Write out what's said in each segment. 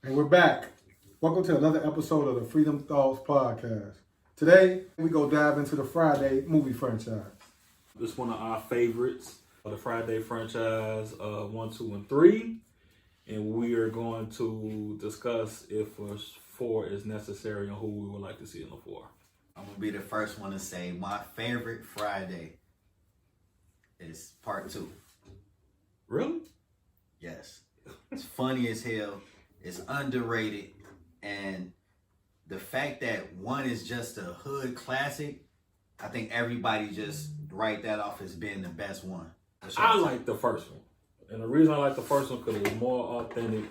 And we're back. Welcome to another episode of the Freedom Thoughts Podcast. Today, we go dive into the Friday movie franchise. It's one of our favorites, the Friday franchise, 1, 2, and 3. And we are going to discuss if a 4 is necessary and who we would like to see in the 4. I'm going to be the first one to say my favorite Friday is part 2. Really? Yes. It's funny as hell. It's underrated. And the fact that 1 is just a hood classic, I think everybody just write that off as being the best one. I like the first one. And the reason I like the first one because it was more authentic.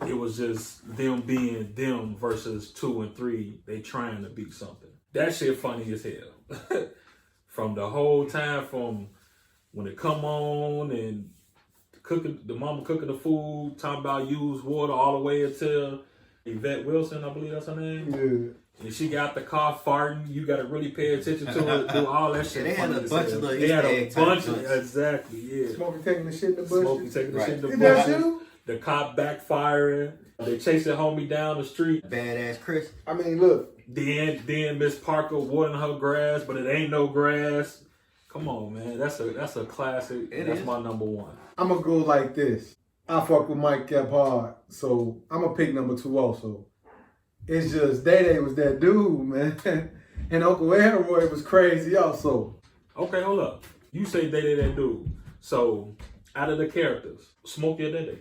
It was just them being them versus 2 and 3. They trying to beat something. That shit funny as hell. From the whole time, from when it come on and cooking, the mama cooking the food, talking about use water all the way until Yvette Wilson, I believe that's her name. Yeah. And she got the car farting. You got to really pay attention to it. Do all that shit. They had a bunch of little They had a Easter egg bunch type of, joints. exactly, yeah. Smokey taking the shit in the bushes. Smokey taking the shit in the Is that bushes. you? The cop backfiring. They chasing homie down the street. Badass Chris. I mean, look. Then Miss Parker watering her grass, but it ain't no grass. Come on, man. That's a classic. That's my number 1. I'm going to go like this. I fuck with Mike Epps hard, so I'm going to pick number 2 also. It's just Day was that dude, man. And Uncle Elroy was crazy also. Okay, hold up. You say Day that dude. So, out of the characters, Smokey or Day?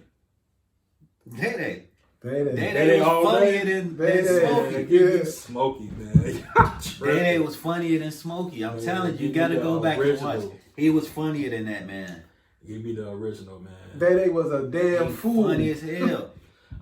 Day Day was all funnier day. than Day-Day. Smokey. Give me Smokey, man. Day was funnier than Smokey. I'm telling you, you got to go back and watch. He was funnier than that, man. Give me the original, man. Day was a damn fool. Funny as hell.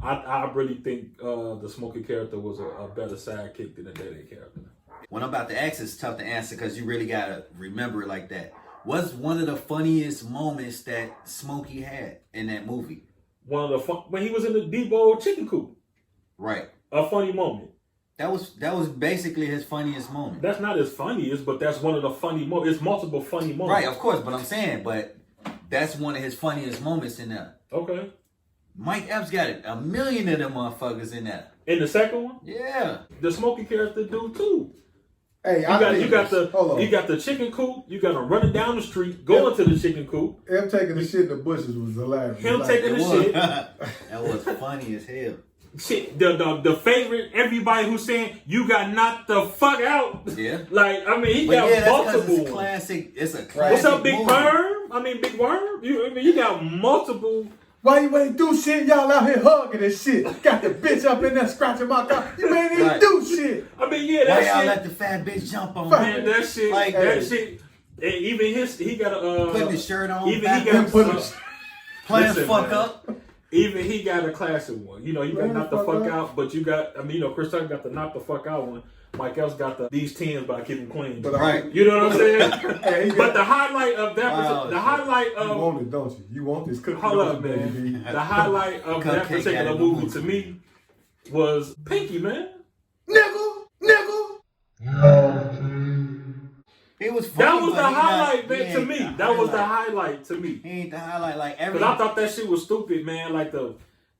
I really think the Smokey character was a better sidekick than the Day character. When I'm about to ask, it's tough to answer because you really got to remember it like that. What's one of the funniest moments that Smokey had in that movie? One of the when he was in the Debo chicken coop. Right. A funny moment. That was basically his funniest moment. That's not his funniest, but that's one of the funny moments. It's multiple funny moments. Right, of course, but I'm saying, that's one of his funniest moments in there. Okay. Mike Epps got it. 1 million of them motherfuckers in there. In the second one, Yeah. the Smokey character do too. Hey, You got the chicken coop. You got him running down the street, going to the chicken coop. Him taking the shit in the bushes was hilarious. Him taking It the was. shit. That was funny as hell. Shit, the favorite, everybody who's saying you got knocked the fuck out. Yeah. Like, I mean, he But got yeah, that's 'cause multiple. it's classic. It's a classic. What's up, Big movie. Worm? I mean, Big Worm. You got multiple. Why you ain't do shit? Y'all out here hugging and shit. Got the bitch up in there scratching my car. You ain't even Right. do shit. I mean, yeah, Why that y'all shit. let the fat bitch jump on Man, me? that shit. Like, that hey. shit. And even he got a. Putting his shirt on. Even back he got up, Put a. the- playing Listen, fuck man. up. Even he got a classic one. You know, you got Man, knock the fuck fuck up. out, but you got. I mean, you know, Chris Tucker got the knock the fuck out one. Mike Epps got the these 10s, but I keep them clean. But Right. You know what I'm saying? Hey, he got- But the highlight of that, Wow, the shit. highlight You of want it, don't you? You want this cookie? hold don't up, you, man. baby? The highlight of that Cupcake particular got it movie moving. to me was Pinky, man. Nigga. It was funny. That was but the he not- highlight, he man. To ain't me, the that was the highlight. highlight to me. He ain't the highlight. Like every. Cause I thought that shit was stupid, man. Like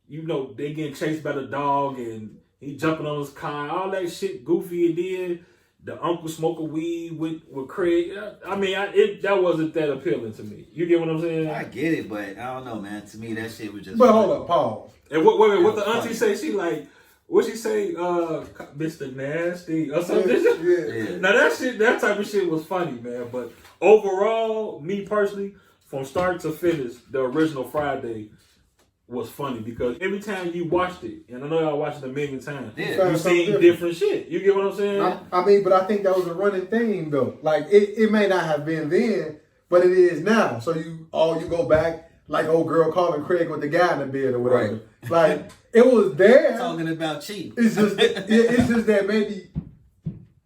you know, they getting chased by the dog and he jumping on his car, all that shit goofy and did. The uncle smoking weed with Craig. I mean, that wasn't that appealing to me. You get what I'm saying? I get it, but I don't know, man. To me, that shit was just. But hold up, pause. And what That the was auntie funny. say? She like, what she say? Mr. Nasty or something. Yeah. Now that type of shit was funny, man. But overall, me personally, from start to finish, the original Friday was funny because every time you watched it, and I know y'all watched it a million times, Yeah. you seen different shit. You get what I'm saying? I mean, but I think that was a running theme though. Like it may not have been then, but it is now. So you go back like old girl calling Craig with the guy in the bed or whatever. Right. Like it was there. Talking about cheating. It's just that maybe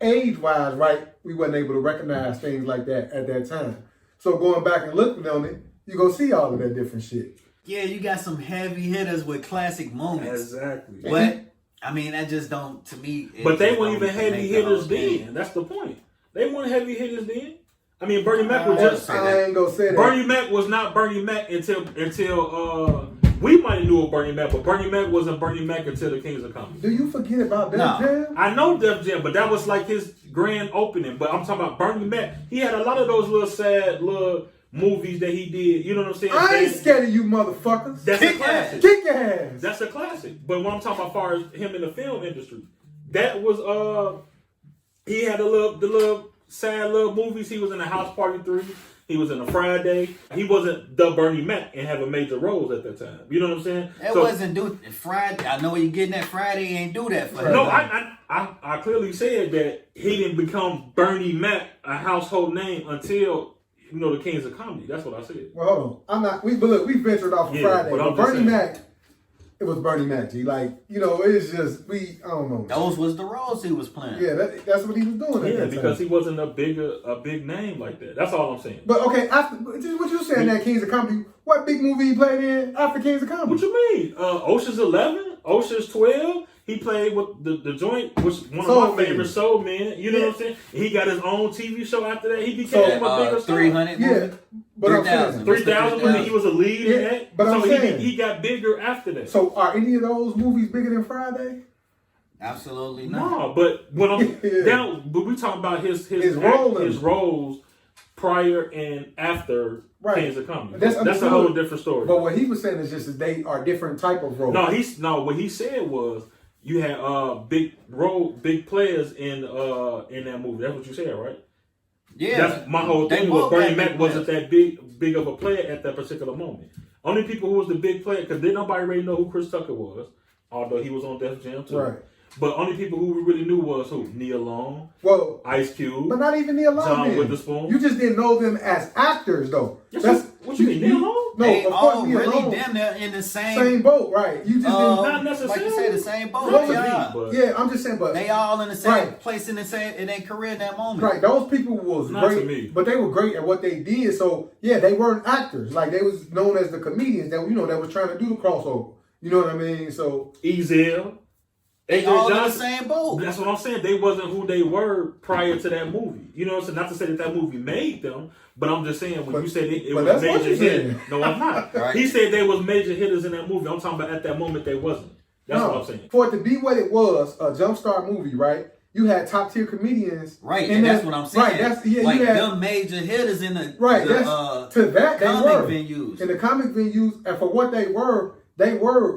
age-wise, right, we wasn't able to recognize things like that at that time. So going back and looking on it, you go see all of that different shit. Yeah, you got some heavy hitters with classic moments. Exactly. But I mean, that just don't to me. it But they just weren't don't even heavy make the whole hitters thing. then. That's the point. They weren't heavy hitters then. I mean, Bernie Mac was I just say I ain't gonna say that. Bernie Mac was not Bernie Mac until we might have knew of Bernie Mac, but Bernie Mac wasn't Bernie Mac until the Kings of Comedy. Do you forget about Def Jam? I know Def Jam, but that was like his grand opening. But I'm talking about Bernie Mac. He had a lot of those little sad little movies that he did. You know what I'm saying? I ain't scared of you motherfuckers. That's a classic. Kick your ass. That's a classic. But what I'm talking about, as far as him in the film industry, that was he had the little sad little movies. He was in the House Party 3. He was in a Friday. He wasn't the Bernie Mac and having major roles at that time. You know what I'm saying? It wasn't do Friday. I know where you're getting that Friday. Ain't do that for No, I clearly said that he didn't become Bernie Mac a household name until the Kings of Comedy. That's what I said. Well, hold on. I'm not. We ventured off of Friday, but Bernie Mac. It was Bernie Mac, G. Like, it's just, I don't know. Those was the roles he was playing. Yeah, that's what he was doing at that because time. he wasn't a big name like that. That's all I'm saying. But, okay, after, what you saying that Kings of Comedy, what big movie he played in after Kings of Comedy? What you mean? Ocean's 11, Ocean's 12. He played with the joint, which one of my favorite Soul Men. You know what I'm saying? He got his own TV show after that. He became a bigger star. 300 movie? Yeah. But 3,000 when he was a lead in that. But I'm saying, he got bigger after that. So are any of those movies bigger than Friday? Absolutely not. No, but when I'm down, but we talking about his roles prior and after Kings of Comedy. That's a whole different story. But what he was saying is just that they are different type of roles. What he said was you had big players in that movie. That's what you said, right? Yeah. That's my whole thing was Bernie Mac wasn't that big of a player at that particular moment. Only people who was the big player, because didn't nobody really know who Chris Tucker was, although he was on Def Jam too. Right. But only people who we really knew was who? Neil Long, Ice Cube, but not even Neil Long. John Witherspoon. You just didn't know them as actors, though. What you mean, Neil Long? No, they of course all Neil really Long. damn near in the same boat, right? You just didn't. Not necessarily. Like you say, the same boat. Yeah, I'm just saying, but they all in the same place in their career in that moment. Right, those people was not great, to me. But they were great at what they did. So yeah, they weren't actors. Like they was known as the comedians that that was trying to do the crossover. You know what I mean? So Ezel. They all in the same boat. That's what I'm saying. They wasn't who they were prior to that movie. You know what I'm saying? Not to say that movie made them, but I'm just saying when you said it was major hitters. No, I'm not. Right. He said they was major hitters in that movie. I'm talking about at that moment they wasn't. That's what I'm saying. For it to be what it was, a Jumpstart movie, right? You had top tier comedians. Right, and that's what I'm saying. Right, you had them major hitters in the comic venues. In the comic venues, and for what they were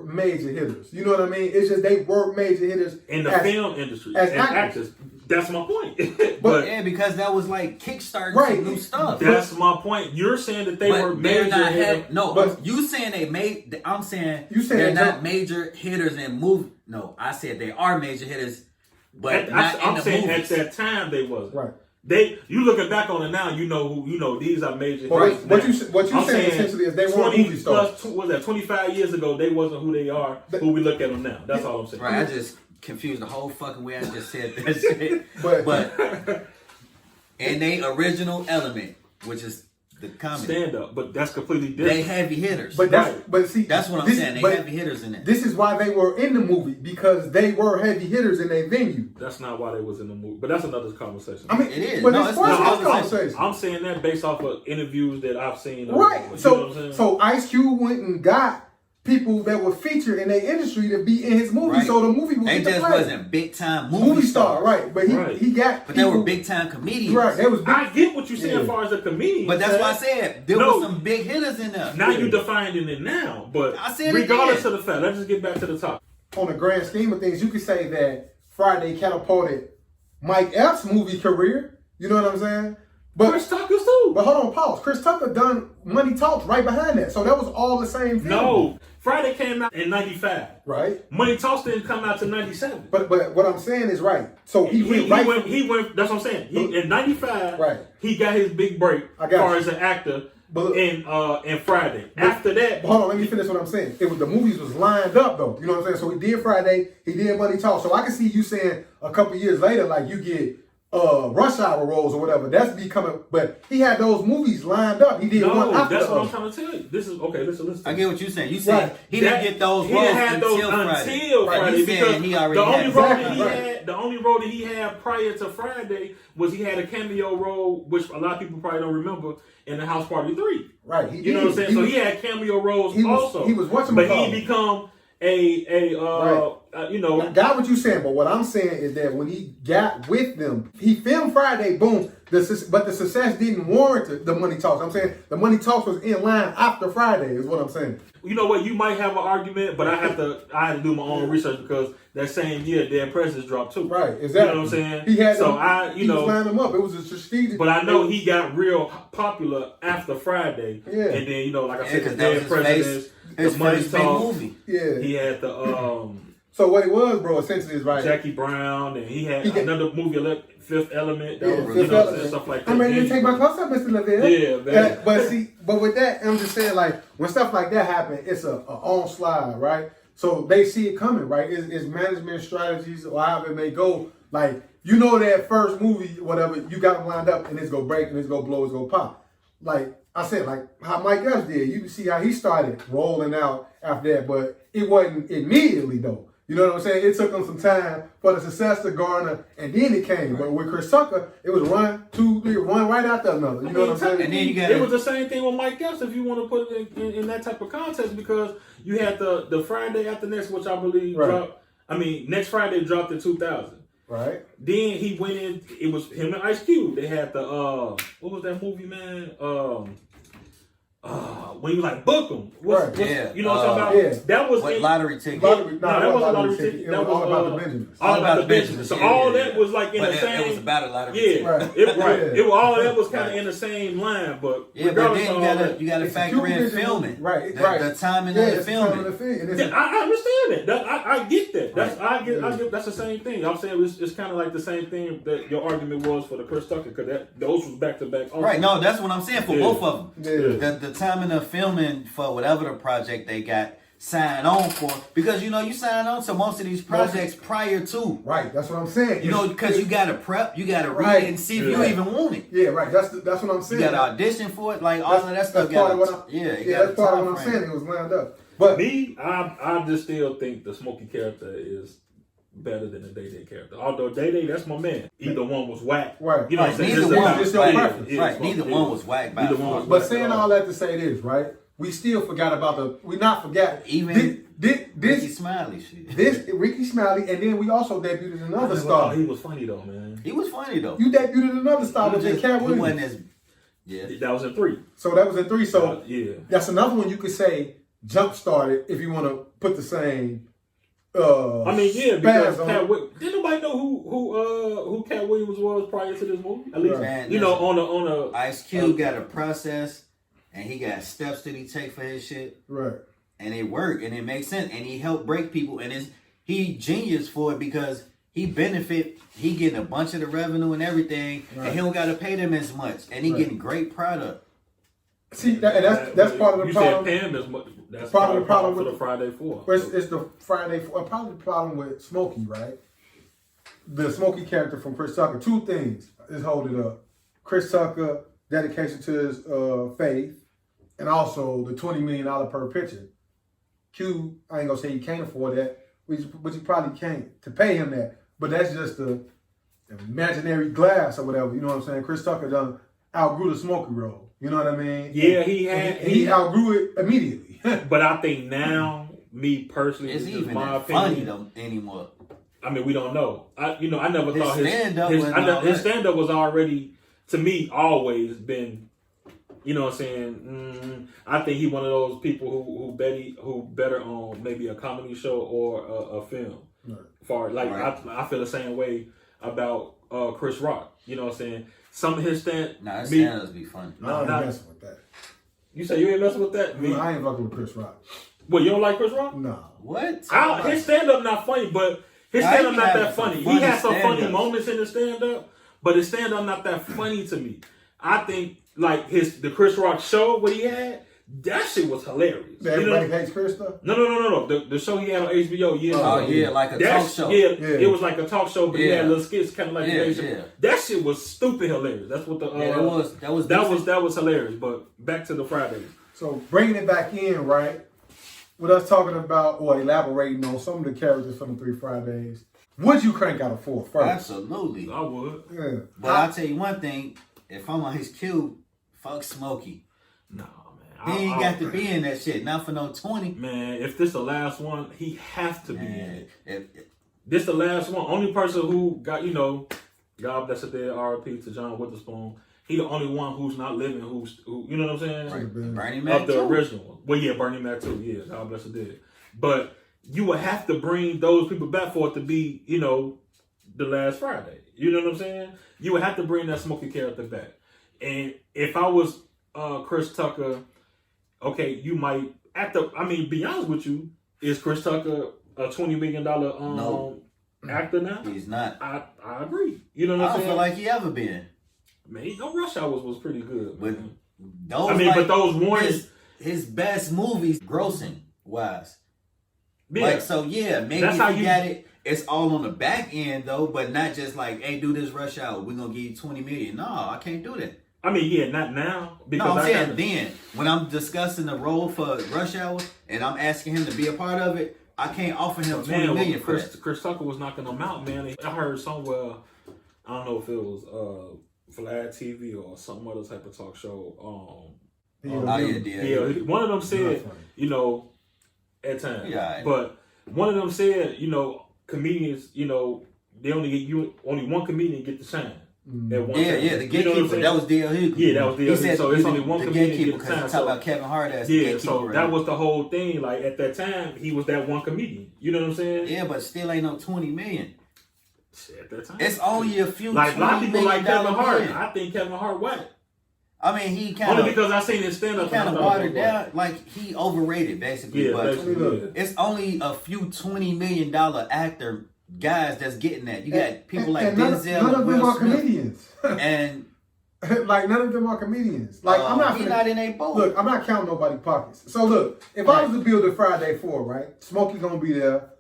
major hitters. You know what I mean? It's just they were major hitters in the film industry as actors. That's my point. but because that was like kickstarting some new stuff. That's my point. You're saying that they were major hitters. You saying they made. I'm saying they're not major hitters in movie. No, I said they are major hitters, but I'm saying movies. At that time they wasn't. Right. You looking back on it now, you know these are major. Well, what you saying essentially is they weren't movie stars. Was that 25 years ago? They wasn't who they are. Who we look at them now. That's all I'm saying. Right. I just confused the whole fucking way I just said that shit. But and they original element, which is the comedy stand up, but that's completely different. They heavy hitters. But that's what I'm saying. They heavy hitters in it. This is why they were in the movie, because they were heavy hitters in their venue. That's not why they was in the movie, but that's another conversation. I mean, it is. But it's conversation. I'm saying that based off of interviews that I've seen. Right. So Ice Cube went and got people that were featured in their industry to be in his movie. Right. So the movie was they just wasn't big time movie star, right? But he got. But they were big time comedians. Right. I get what you're saying as far as a comedian. But that's why I said there was some big hitters in there. Now you defining it now, but I said regardless of the fact, let's just get back to the topic. On the grand scheme of things, you could say that Friday catapulted Mike Epps' movie career. You know what I'm saying? But Chris Tucker's too. But hold on, pause. Chris Tucker done Money Talks right behind that. So that was all the same film. No. Friday came out in 95. Right. Money Talks didn't come out to 97. But what I'm saying is right. So he went, that's what I'm saying. In 95, right. He got his big break as far as an actor in Friday. After that. Hold on, let me finish what I'm saying. It was the movies was lined up though. You know what I'm saying? So he did Friday, he did Money Talks. So I can see you saying a couple years later, like you get Rush Hour roles or whatever. That's becoming, but he had those movies lined up. He did one No, after that's the what I'm other. trying to tell you. This is okay. Listen. I get what you're saying. You said Right. he didn't get those He roles didn't have those until Friday. until Right, Friday you saying because he already the only had role it. that he Right. had, the only role that he had prior to Friday was he had a cameo role, which a lot of people probably don't remember, in the House Party 3. Right. He You know what I'm did. saying? So he had cameo roles he was- also. he was whatchamacallit. but he become you know. I got what you're saying, but what I'm saying is that when he got with them, he filmed Friday, boom. But the success didn't warrant the money talks. I'm saying the money talks was in line after Friday, is what I'm saying. You know what? You might have an argument, but I had to do my own research because that same year, Dead Presidents dropped too. Right, exactly. You know what I'm saying? He had so them, he was lining them up. It was a strategic. But I know he got real popular after Friday. Yeah. And then, you know, like I Yeah, said, 'cause the that was Dead his Presidents, his the Money first big Talk. movie. Yeah. He had the So what it was, bro, essentially is right. Jackie Brown, and he had He got- another movie, Fifth Element. That Yeah, was, Fifth you know, Element. stuff like that. I'm ready to Then- take my clothes off, Mr. Lavelle. Yeah, man. But with that, I'm just saying, like, when stuff like that happen, it's a onslaught, right? So they see it coming, right? It's management strategies or however it may go. Like, you know that first movie, whatever, you got them lined up and it's gonna break and it's gonna blow, it's gonna pop. Like I said, like how Mike Epps did. You can see how he started rolling out after that, but it wasn't immediately though. You know what I'm saying? It took him some time for the success to garner, and then it came. But with Chris Tucker, it was 1, 2, 3, one right after another. You know what I'm saying? And then you got it was the same thing with Mike Epps, if you want to put it in that type of context, because you had the Friday after next, which I believe Right. dropped. I mean, next Friday dropped in 2000. Right. Then he went in. It was him and Ice Cube. They had the what was that movie, man? When you like book them, Yeah. you know what I'm talking about? Yeah. That was What in, lottery ticket? Lottery- No, that wasn't lottery ticket. It That was was all about the Benjamins. All about the Benjamins. So Yeah, all yeah, that yeah. was like in But the it same. was about a lottery Yeah, ticket. Right. it Right. it was all of that was kind of Right. in the same line, but Yeah, but regardless then of all that, you gotta It's a factor in Cuban filming. Right, The, right. the timing Yeah, of the it's the time filming. of the film. And it's yeah, I understand that. I get that. That's Right. I get that's the same thing. I'm saying it's kind of like the same thing that your argument was for the Chris Tucker, because those was back to back. Right, no, that's what I'm saying for Yeah. both of them. Yeah. The timing of filming for whatever the project they got signed on for, because you sign on to most of these projects prior to, Right, that's what I'm saying. because you gotta prep, you gotta read Right. it and see if Yeah. you even want it. Yeah, right. That's what I'm You saying. gotta audition for it, like all of that stuff. That's part of what Got that's part of what I'm saying. It was lined up. But Me, I just still think the Smokey character is better than the Day Day character. Although Day Day, that's my man. Either one was whack. Right. You know what I'm Right, saying? neither It's one about- was your yeah, preference. yeah, Right, it's neither about- one was whack by Neither far. one was But whack saying at all that to say this, right? We still forgot about we not forgot Even Ricky this Smiley shit. this Ricky Smiley, and then we also debuted another star. He was funny though, man. He was funny though. You debuted another star with He Cat wasn't Williams. as yeah. That was in 3. So that was in 3. So Yeah. that's another one you could say jump started if you want to put the same. I mean, yeah, because spaz on Cat it. didn't nobody know who Cat Williams was prior to this movie? At least, Right. Man, you know, listen. on a Ice Cube got a process, and he got steps that he take for his shit, Right. and it worked, and it makes sense, and he helped break people, and he genius for it because he benefit, he getting a bunch of the revenue and everything, Right. and he don't got to pay them as much, and he Right. getting great product. See, that's part of the you problem. said Panda's. That's Part of part the problem for with the Friday 4. It's the Friday. Probably the problem with Smokey, right? The Smokey character from Chris Tucker. 2 things is holding up: Chris Tucker dedication to his faith, and also the $20 million per picture. Q, I ain't gonna say he can't afford that, but you probably can't to pay him that. But that's just the imaginary glass or whatever. You know what I'm saying? Chris Tucker done outgrew the Smokey role. You know what I mean? Yeah, he And had. he outgrew it immediately. But I think now, me personally, Is this he is even my that funny opinion. though anymore? I mean, we don't know. I never His thought stand-up his wasn't all his that. stand up was already, to me, always been. You know what I'm saying? I think he one of those people who better on maybe a comedy show or a film. Right. Right. I feel the same way about Chris Rock. You know what I'm saying? Some of his stand. Nah, his me- stand-ups be funny. I ain't not- messing with that. You say you ain't messing with that? Me? I ain't fucking with Chris Rock. Well, you don't like Chris Rock? No. What? His stand up not funny, but his Nah, stand up he not have that some funny. He funny has some funny stand-ups. moments in his stand up, but his stand up not that funny to me. I think like the Chris Rock show what he had, That shit was hilarious. That everybody hates Chris stuff? No. The show he had on HBO years ago. Oh yeah, like a talk show. Yeah, it was like a talk show, but he had little skits, kind of like yeah. That shit was stupid hilarious. That's what the that was hilarious. But back to the Fridays. So bringing it back in, right? With us talking about or elaborating on some of the characters from the 3 Fridays, would you crank out a 4 first? Absolutely. I would. Yeah. But I'll tell you one thing: if I'm on his cube, fuck Smokey. No. He ain't got to be in that shit. Not for no 20. Man, if this the last one, he has to be in it. If, This the last one. Only person who got, God bless it there, RIP to John Witherspoon. He the only one who's not living, who you know what I'm saying? right. Bernie Mac Of the too. original one. Well, yeah, Bernie Mac too. Yeah, God bless it there. But you would have to bring those people back for it to be, the last Friday. You know what I'm saying? You would have to bring that Smokey character back. And if I was Chris Tucker, okay, you might be honest with you, is Chris Tucker a $20 million No. actor now? He's not. I agree. You know what I I'm don't saying? feel like he ever been. Man, Rush Hour was pretty good. But Man. those, but those ones, his best movies, grossing wise. yeah, Like, so yeah, maybe That's if how you you- got it, it's all on the back end though, but not just like, hey, do this Rush Hour, we're gonna give you 20 million. No, I can't do that. not now. Because No, I'm saying gotta- then, when I'm discussing the role for Rush Hour and I'm asking him to be a part of it, I can't offer him 20 Man, million for that. Chris Tucker was knocking them out, man. I heard somewhere, I don't know if it was Vlad TV or some other type of talk show. Oh yeah. One of them said, Not at times. Yeah. But one of them said, comedians, they only one comedian get to shine. At one Yeah, time. the You know what I'm gatekeeper. saying? That was D.L. Hughley. Yeah, that was D.L. He said So it's only one the comedian gatekeeper get because the he time. talked about Kevin Hart as the Yeah, gatekeeper. so right that now. was the whole thing. Like at that time, he was that one comedian. You know what I'm saying? Yeah, but still ain't no 20 million. Shit, at that time, It's only a few like a lot of $20 people like million Kevin Hart. men. I think Kevin Hart whack. I mean, he kind Only of because I seen his stand up. watered down. Like he overrated basically. Yeah, but basically, yeah. it's only a few $20 million actor guys that's getting that. You got people like none Denzel of and them Will are Smith, comedians. and Like none of them are comedians. Like I'm not. he not in a boat. Look, I'm not counting nobody's pockets. So look, if I was to build a Friday 4, right? Smokey gonna be there.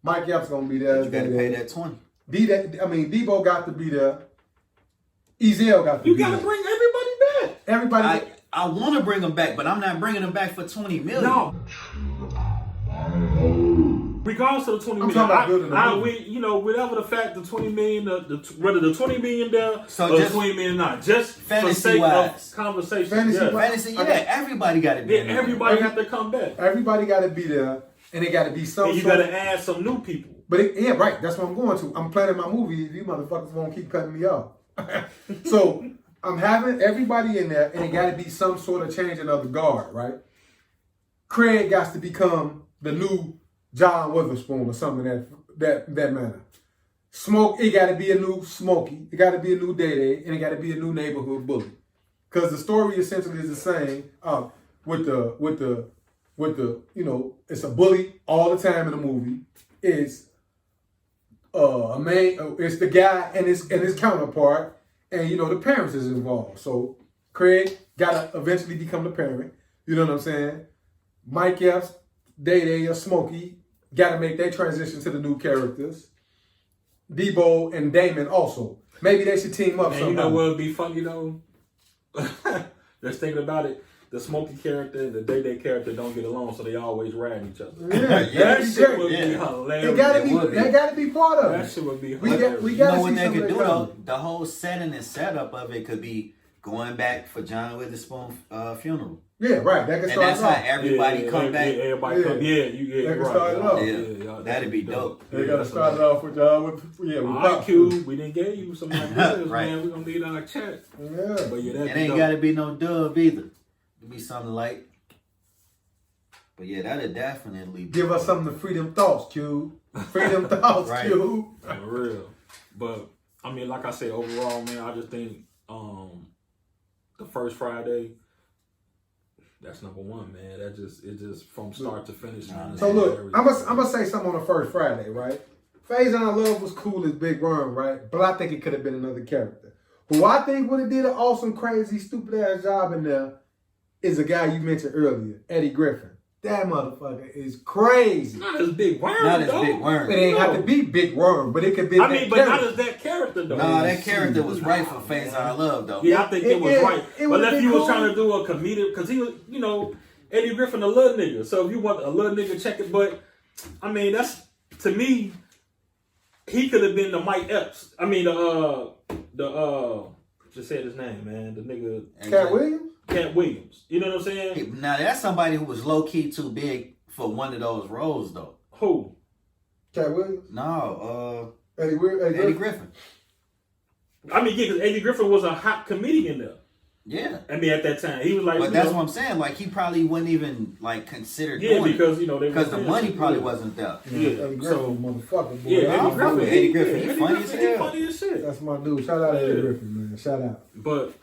Mike Epps gonna be there. You got to pay that 20. Debo got to be there. Ezel got to You be got to there. bring everybody back. Everybody. I want to bring them back, but I'm not bringing them back for 20 million. No. Regardless of the 20 I'm million, talking about building a movie. whatever the fact, the 20 million, whether the 20 million there So or the just 20 million not, just for fantasy sake wise. of conversation. Fantasy yeah. wise. Fantasy, yeah, everybody got to be. Yeah, in there. everybody got to come back. Everybody got to be there, and it got to be some. And you sort got of- to add some new people. But yeah, right. That's what I'm going to. I'm planning my movie. You motherfuckers won't keep cutting me off. So I'm having everybody in there, and it got to be some sort of changing of the guard, right? Craig got to become the new John Witherspoon or something that manner. Smoke, it got to be a new Smokey. It got to be a new Day, and it got to be a new neighborhood bully. Because the story essentially is the same. With the it's a bully all the time in the movie. It's it's the guy and his counterpart, and the parents is involved. So Craig gotta eventually become the parent. You know what I'm saying? Mike Epps, Day or Smokey gotta make their transition to the new characters. Debo and Damon also. Maybe they should team up. And you know what would be funny though? Just thinking about it, the Smokey character and the Day character don't get along, so they always riding each other. Yeah, That that'd be shit great. would be They hilarious. gotta It be. would be. They gotta be part of That it. shit would be We hilarious. got. We You gotta know what see they some could of do that though? coming. The whole setting and setup of it could be going back for John Witherspoon funeral. Yeah, right. That can And start that's it how off. everybody come back. Everybody come. Yeah. Yeah, They you're can right. start it y'all. off. Yeah. That'd be dope. They gotta that's start it what- off with y'all. With All Pop. right, Q, we didn't get you some ideas, Right. man. We're gonna need our chat. Yeah. But yeah, that'd It be ain't dope. got to be no dub either. It'd be something like. But yeah, that'd definitely be Give us some of the freedom thoughts, Q. Freedom thoughts, Right. Q. For real. But I mean, like I said, overall, man, I just think the first Friday, that's number one, man. It just from start to finish. Man, it's So look, hilarious. I'm gonna say something on the first Friday, right? Phase I Love was cool as Big Worm, right? But I think it could have been another character. Who I think would have did an awesome, crazy, stupid ass job in there is a guy you mentioned earlier, Eddie Griffin. That motherfucker is crazy. Not as Big Worm. Not as though. Big Worm. It ain't have to be Big Worm, but it could be. I mean, but not as that character though. Nah, that character was right for Phase Our Love though. Yeah, I think it was right. it But would've if been you was cool. trying to do a comedic, because he was, Eddie Griffin a little nigga. So if you want a little nigga, check it. But I mean, that's to me, he could have been the Mike Epps. I mean, just said his name, man. The nigga Cat Williams. Cat Williams. You know what I'm saying? Now that's somebody who was low key too big for one of those roles though. Who? Cat Williams. No, Eddie Eddie Griffin. I mean, yeah, because Eddie Griffin was a hot comedian there. Yeah. I mean, at that time, he was like. But that's what I'm saying. Like he probably wouldn't even like consider Yeah, doing because it. they Because the were money saying- probably yeah. wasn't there. Yeah, Eddie Griffin, so- motherfucker. Boy. Yeah, I Eddie fuck Griffin. with Eddie Griffin. He Eddie funny Griffin, as he hell. funny as shit. That's my dude. Shout out Eddie Yeah. Griffin, man. Shout out. But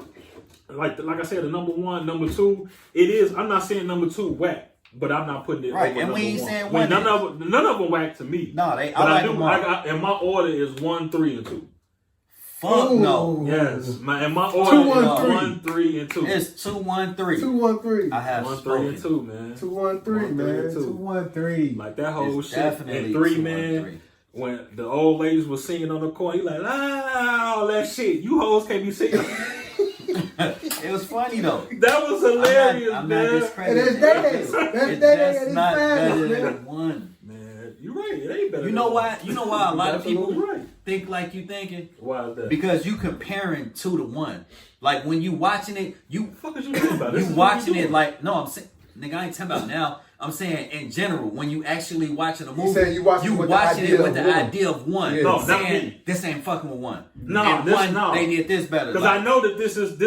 like I said, the number one, number two, it is. I'm not saying number two whack, but I'm not putting it Right, over and number we ain't one. saying Well, one none of them whack to me. No, I But I like do. them all. And my order is 1, 3, and 2. Fuck no. Ooh. Yes, my order 2, is 1, 1, 3, and 2. It's 2, 1, 3. 2, 1, 3. I have 1, 3, spoken. and 2, man. 2, 1, 3, 1, 3, man. and 2. 2, 1, 3. Like that whole It's shit. definitely And 3, 2, 1, man. 3. When the old ladies was singing on the corner, he like, all that shit. You hoes can't be singing. It was funny though. That was hilarious, I'm not man. And discrediting that's it. Day Day. That's Day Day at That's his not finest, better man. than one. Man, you're right. It ain't better. You know than why? You know why a lot of people Absolutely right. think like you thinking? Why is that? Because you comparing 2 to 1. Like when you watching it, you What the fuck is you talking about? This you is what watching we it doing. like no, I'm saying nigga, I ain't talking about now. I'm saying in general, when you actually watching a movie, saying you watching it with the idea it with of the one. idea of one. Yeah. No, not saying me. this ain't fucking with one. No, and this one, no. they did this better. Because Like, I know that this is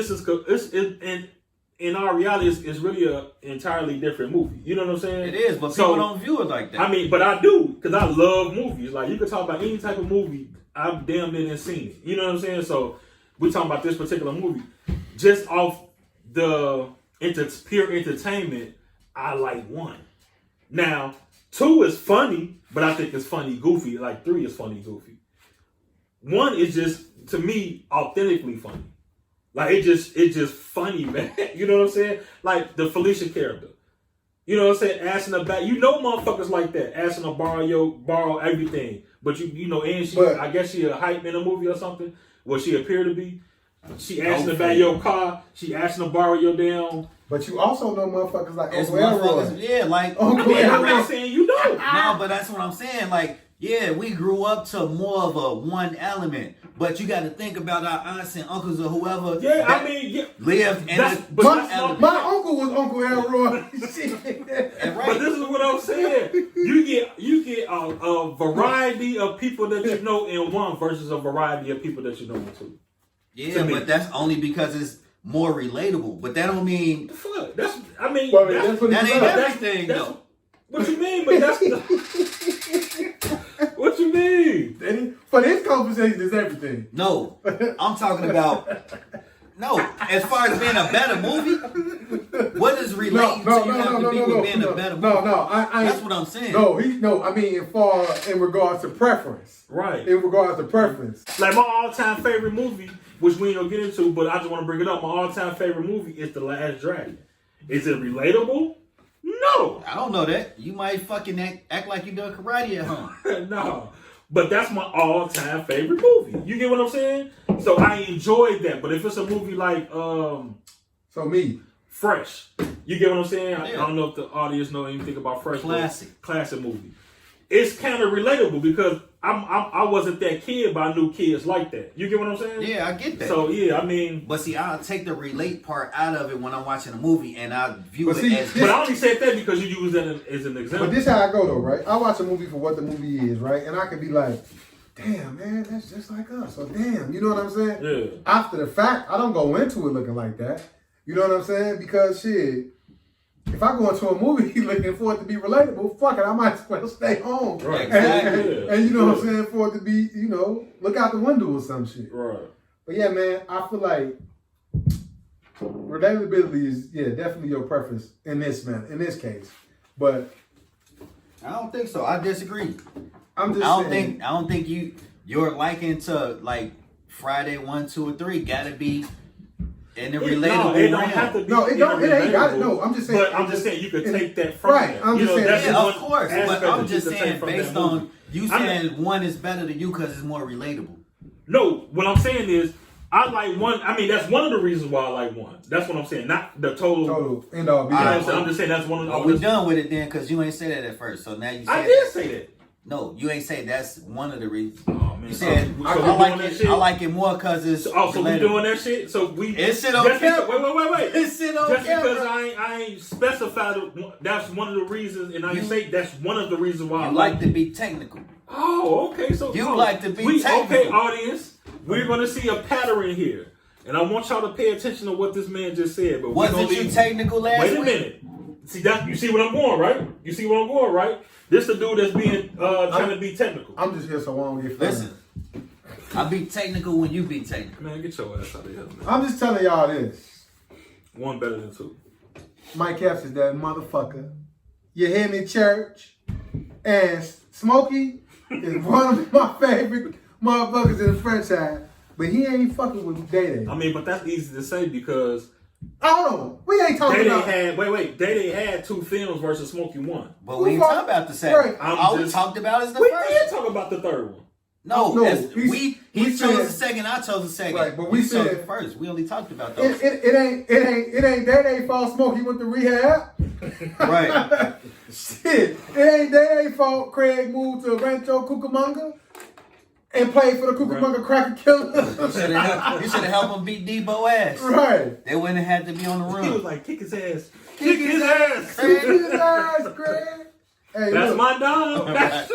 in our reality, it's really a entirely different movie. You know what I'm saying? it is, but So, people don't view it like that. I mean, but I do because I love movies. Like you could talk about any type of movie, I've damn near seen it. You know what I'm saying? So we're talking about this particular movie, just off the pure entertainment. I like 1. Now 2 is funny, but I think it's funny goofy. Like 3 is funny goofy. 1 is just to me authentically funny. Like it's just funny, man. You know what I'm saying? Like the Felicia character. You know what I'm saying? Asking her back. You know motherfuckers like that. Asking her borrow everything. But you know, and I guess she a hype in a movie or something. What she appeared to be. She asking to buy your car. She asking to borrow your damn. But you also know motherfuckers like it's Uncle motherfuckers, Elroy. yeah, like Uncle I mean, I'm Elroy. not saying you don't. no, but that's what I'm saying. Like, yeah, we grew up to more of a one element, but you got to think about our aunts and uncles or whoever. Yeah, that I mean, yeah. lived in That's- the but one that's not- element. My uncle was Uncle Elroy. Shit. And But right, this is what I'm saying. You get a variety of people that you know in 1 versus a variety of people that you know in 2. yeah, to me. but that's only because it's more relatable. But that don't mean Fuck. That's I mean Well, that's, that's what that it's ain't about. everything that's- though. what you mean, but that's what you mean. And for this conversation, is everything. No, I'm talking about. No, as far as being a better movie, what is relating to you have to be with being a better movie? That's what I'm saying. I mean, in regards to preference. Right. In regards to preference. Like my all-time favorite movie, which we ain't gonna get into, but I just want to bring it up. My all-time favorite movie is The Last Dragon. Is it relatable? No. I don't know that. You might fucking act like you done karate at home. No. But that's my all-time favorite movie. You get what I'm saying? So I enjoyed that. But if it's a movie like So me. Fresh, you get what I'm saying? I Yeah. don't know if the audience know anything about Fresh. but Classic. classic movie. It's kind of relatable because I wasn't that kid, but I knew kids like that. You get what I'm saying? Yeah, I get that. So yeah, I mean, But see, I'll take the relate part out of it when I'm watching a movie, and I view But it see, as. but I only said that because you use that as an example. But this how I go though, right? I watch a movie for what the movie is, right? And I could be like, damn, man, that's just like us. Or damn, you know what I'm saying? Yeah. After the fact, I don't go into it looking like that. You know what I'm saying? Because shit, if I go into a movie looking for it to be relatable, fuck it, I might as well stay home. Right. Exactly. And you know what I'm saying? For it to be, look out the window or some shit. Right. But yeah, man, I feel like relatability is definitely your preference in this case. But I don't think so. I disagree. I'm just I saying. don't think your liking to like Friday 1, 2, or 3 gotta be in the No, relatable it don't have to realm. be. No, it don't. It ain't got it. relatable, No, I'm just saying. But I'm just saying you could take that from Right, that. I'm just saying- that's Yeah, one of course. But aspect I'm that just you could take saying from based that movie. on you saying one is better than you because it's more relatable. No, what I'm saying is I like one. I mean, that's one of the reasons why I like one. That's what I'm saying. Not the total. Total end all be You know what all. I'm saying? I'm just saying that's one of the. Are we done with it then? Because you ain't say that at first. So now you I said did say that. no, you ain't say that's one of the reasons. Oh man, You said so I we like doing that it. shit? I like it more because it's. Oh, so we relatable. doing that shit? So we. It's shit on just camera. because, wait. It's shit on Just camera. because I ain't specified it, that's one of the reasons, and I ain't say that's one of the reasons why I You like to be technical. Oh, okay. So You like to be okay, technical. audience. We're gonna see a pattern here, and I want y'all to pay attention to what this man just said. But Wasn't you technical last Wait a week? minute. See that? You see what I'm going, right? You see where I'm going, right? This the dude that's being trying to be technical. I'm just here so I don't get fired. Listen, I be technical when you be technical. Man, get your ass out of here, man. I'm just telling y'all this. One better than two. Mike Epps is that motherfucker. You hear me, church? And Smokey is one of my favorite motherfuckers in the franchise. But he ain't fucking with Day Day. I mean, but that's easy to say because Hold on. We ain't talking Day Day about had Day Day had 2 films versus Smokey 1. But we ain't talking about the second. Right. All we talked about is the We first. did talk about the third one. No, No, he we chose said- the second. I chose the second. Right, but we You chose said- the first. We only talked about those. it ain't Day Day fault Smokey went to rehab. Right. Shit. It ain't Day Day fault Craig moved to Rancho Cucamonga and played for the Cucamonga Cracker Killers. You should have helped him beat Debo ass. Right. They wouldn't have had to be on the He was run. like, kick his ass. Kick Kick his his ass. Kick his ass, Craig. Hey, That's look. my dog.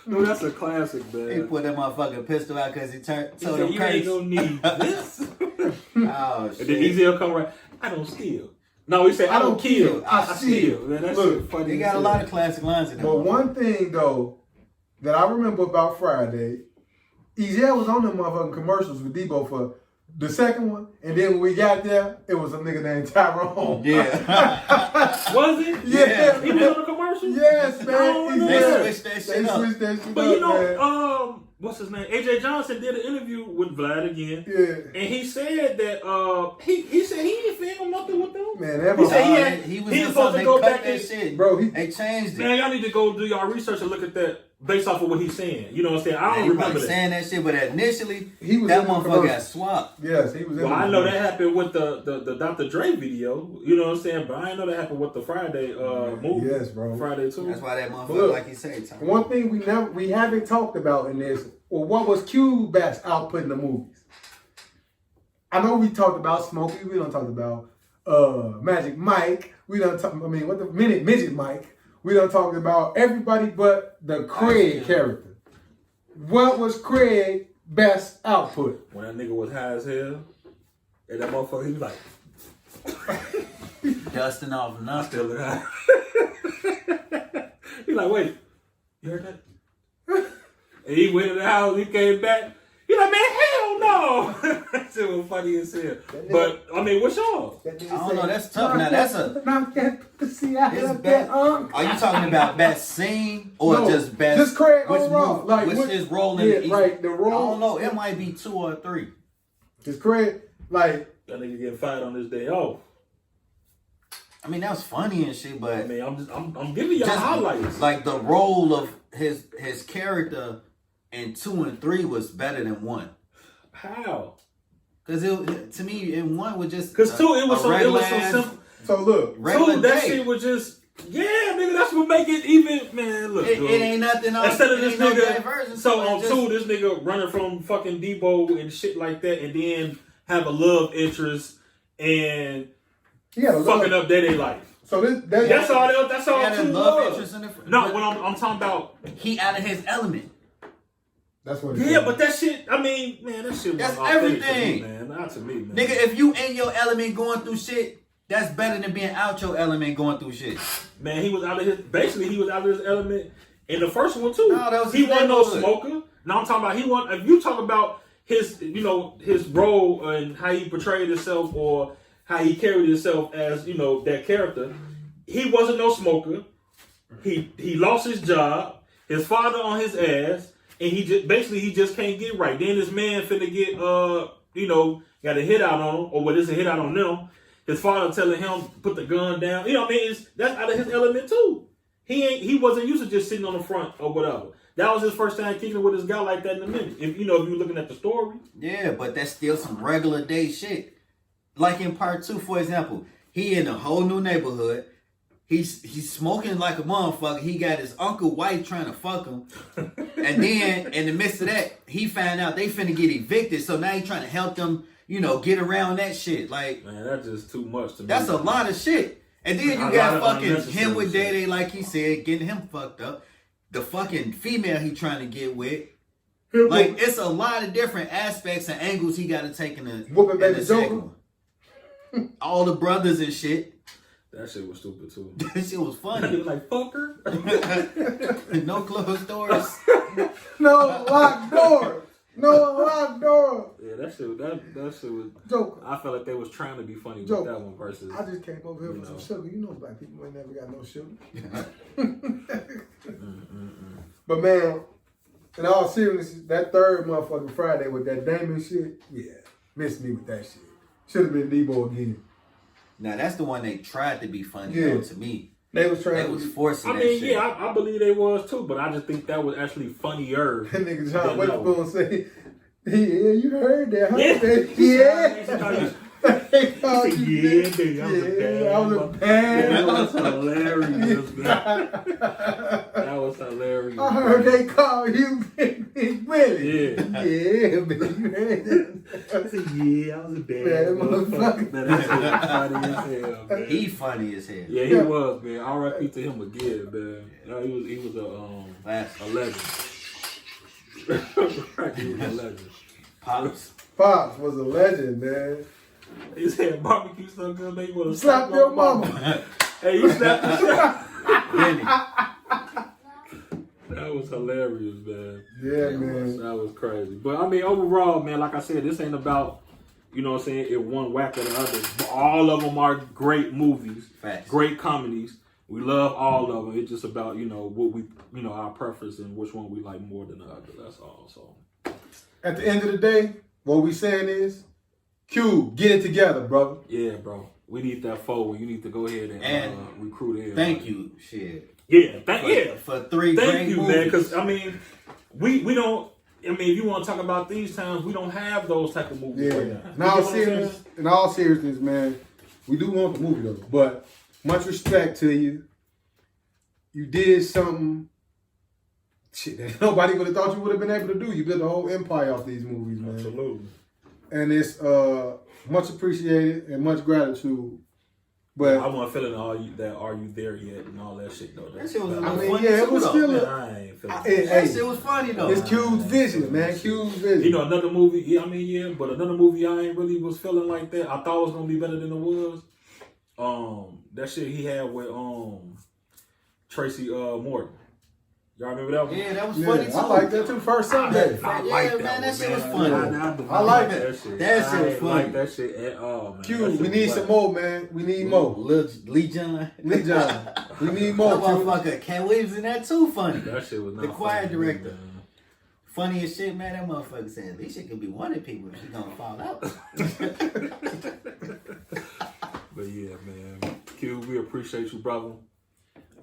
No, that's a classic, He man. put that motherfucking pistol out because he He told said, him you ain't curse. gonna need this. Oh, And then shit. Ezekiel come right. I don't steal. No, he said I don't kill. I steal. Man, that Look, shit funny. They as got a hell. lot of classic lines in there. But one thing though that I remember about Friday, Ezel was on them motherfucking commercials with Debo for the second one, and then when we got there, it was a nigga named Tyrone. Yeah. Was it? Yeah. He was on the commercial. Yes, man. Oh, Ezel. They switched that They shit up. switched that shit But up, you man. know, what's his name? AJ Johnson did an interview with Vlad again, Yeah. and he said that he said he didn't film nothing with them. Man, that He said he motherfucker, had- he was he in was supposed something. to They go cut back that and- shit. bro, They changed it. Man, y'all need to go do y'all research and look at that based off of what he's saying. You know what I'm saying? I Man, don't he remember probably that. saying that shit, but initially, he was that in the motherfucker commercial. got swapped. Yes, he was in Well, the I know that commercial. happened with the Dr. Dre video. You know what I'm saying? But I didn't know that happened with the Friday movie. Yes, bro. Friday too. That's why that motherfucker, Look, like you say, Tom. One thing we haven't talked about in this, or what was Q's best output in the movies? I know we talked about Smokey. We don't talk about Magic Mike. We don't talk. I mean, what the Midget Mike. We don't talk about everybody but the Craig character. What was Craig's best output? When that nigga was high as hell, and that motherfucker, he was like, Dusting off I nothing. still look high. He like, wait, you heard that? And he went in the house, he came back. He like, man, hell no. That shit was funny as hell. But, I mean, what's y'all? I don't know, that's tough. Now, that's a... Knock that pussy out It's of best. that unk. Are you talking about best scene or No, just best? just Craig which overall. movie- Like, which what- is rolling? yeah, right, the role- I don't know. It might be 2 or 3. Cause Craig, like, That nigga getting fired on this day off. I mean, that was funny and shit, but I mean, I'm giving y'all just highlights. like the role of his character in 2 and 3 was better than 1. How? Cause it to me in 1 was just Because 2, it was so regular simple. so look, regular 2, that day. shit was just, yeah, nigga, that's what make it even, man, look, It dude. ain't nothing else. Instead of it this ain't no nigga, diversion, so on it's 2, this nigga running from fucking Debo and shit like that, and then have a love interest and he had a fucking love. up day life. So That's all. That's he all. had a 2 love was. interest in it. No, but when I'm talking about. he out of his element. That's what. Yeah, but that shit. I mean, man, that shit. That's wasn't authentic everything. to me, man. Not to me, man. Nigga, if you in your element going through shit, that's better than being out your element going through shit. Man, he was out of his. Basically, he was out of his element in the first one too. No, that was he his wasn't no neighborhood. smoker. Now I'm talking about he wasn't. If you talk about his, you know, his role and how he portrayed himself or how he carried himself as, you know, that character, he wasn't no smoker. He lost his job. His father on his ass, and he just basically he just can't get right. Then this man finna get you know, got a hit out on him, or whether it's a hit out on them. His father telling him put the gun down. You know what I mean? That's out of his element too. He wasn't used to just sitting on the front or whatever. That was his first time kicking with this guy like that in a minute. If you're looking at the story. Yeah, but that's still some regular day shit. Like in part 2, for example, he in a whole new neighborhood. He's smoking like a motherfucker. He got his uncle wife trying to fuck him. And then in the midst of that, he found out they finna get evicted. So now he trying to help them, get around that shit. Like, man, that's just too much to me. That's a lot of shit. And then you got fucking him with Day, like he said, getting him fucked up. The fucking female he trying to get with. Like, it's a lot of different aspects and angles he got to take in the whooping baby Joker. All the brothers and shit. That shit was stupid too. That shit was funny. He was like, fucker. No closed doors. No locked door. No locked door. Yeah, that shit was Joker. I felt like they was trying to be funny Joker. with that one versus. I just came over here for some sugar. You know black people ain't never got no sugar. But man, in all seriousness, that third motherfucking Friday with that Damon shit, yeah, missed me with that shit. Should have been Debo again. Now that's the one they tried to be funny though, to me. They was trying. They was forcing. I mean, yeah, I believe they was too, but I just think that was actually funnier. That nigga John Witherspoon say, "Yeah, you heard that, huh? Yeah. They called you. Yeah, I was a bad. That was hilarious, man. That was hilarious. I heard they call you Big Willie. Yeah. Yeah, but you heard that. I said, yeah, I was a bad motherfucker. Man, that shit was funny as hell, man. He funny as hell. Yeah, he was, man. R.I.P. to him again, man. No, he was a legend. He was a legend. Pops was a legend, man. He said barbecue so good, man. You want to slap your mama. Hey, you slapped the shit. Really? That was hilarious, man. Yeah, man. That was crazy. But I mean, overall, man, like I said, this ain't about, you know what I'm saying, it one whack or the other. But all of them are great movies, Facts. Great comedies. We love all of them. It's just about, what we, our preference and which one we like more than the other. That's all. So at the end of the day, what we saying is, Q, get it together, brother. Yeah, bro. We need that forward. You need to go ahead and recruit everybody. Thank you, shit. Yeah, for 3 thank great you, movies. man. Because I mean, we don't. I mean, if you want to talk about these times, we don't have those type of movies right now. In all seriousness, man, we do want the movie though. But much respect to you. You did something shit that nobody would have thought you would have been able to do. You built a whole empire off these movies, man. Absolutely. And it's much appreciated and much gratitude. But I wasn't feeling are you there yet and all that shit though. That shit was funny. Yeah, it was still. I ain't feeling That shit was funny though. It's Q's vision, man. Q's vision. Another movie. But another movie I ain't really was feeling like that. I thought it was gonna be better than it was. That shit he had with Tracy Morgan. Y'all remember that one? Yeah, that was funny too. I like that too. First Sunday. I like that man. That shit was funny. funny. I like that. That shit was funny. Like that shit at all, man. Q, we need some more, man. We need more. Lee John. We need more. That motherfucker, Cat Williams in that too funny. That shit was not the choir funny, director. Man. Funny as shit, man. That motherfucker said, Alicia could be one of the people if she's gonna fall out. But yeah, man. Q, we appreciate you, brother.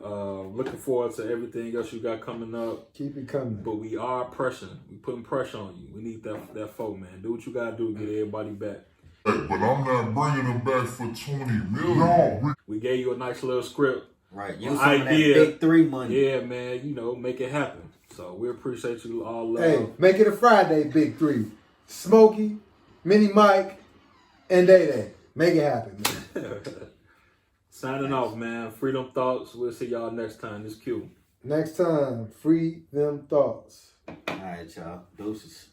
Looking forward to everything else you got coming up. Keep it coming. But we are pressuring. We putting pressure on you. We need that folk, man. Do what you gotta do to get everybody back. But I'm not bringing them back for 20 million. No. We gave you a nice little script. Right. Use some of that big 3 money. Yeah, man. Make it happen. So we appreciate you all. Hey, make it a Friday, Big 3. Smokey, Mini Mike, and Day Day. Make it happen, man. Signing off, man. Freedom Thoughts. We'll see y'all next time. This Q. Next time, free them thoughts. All right, y'all. Deuces.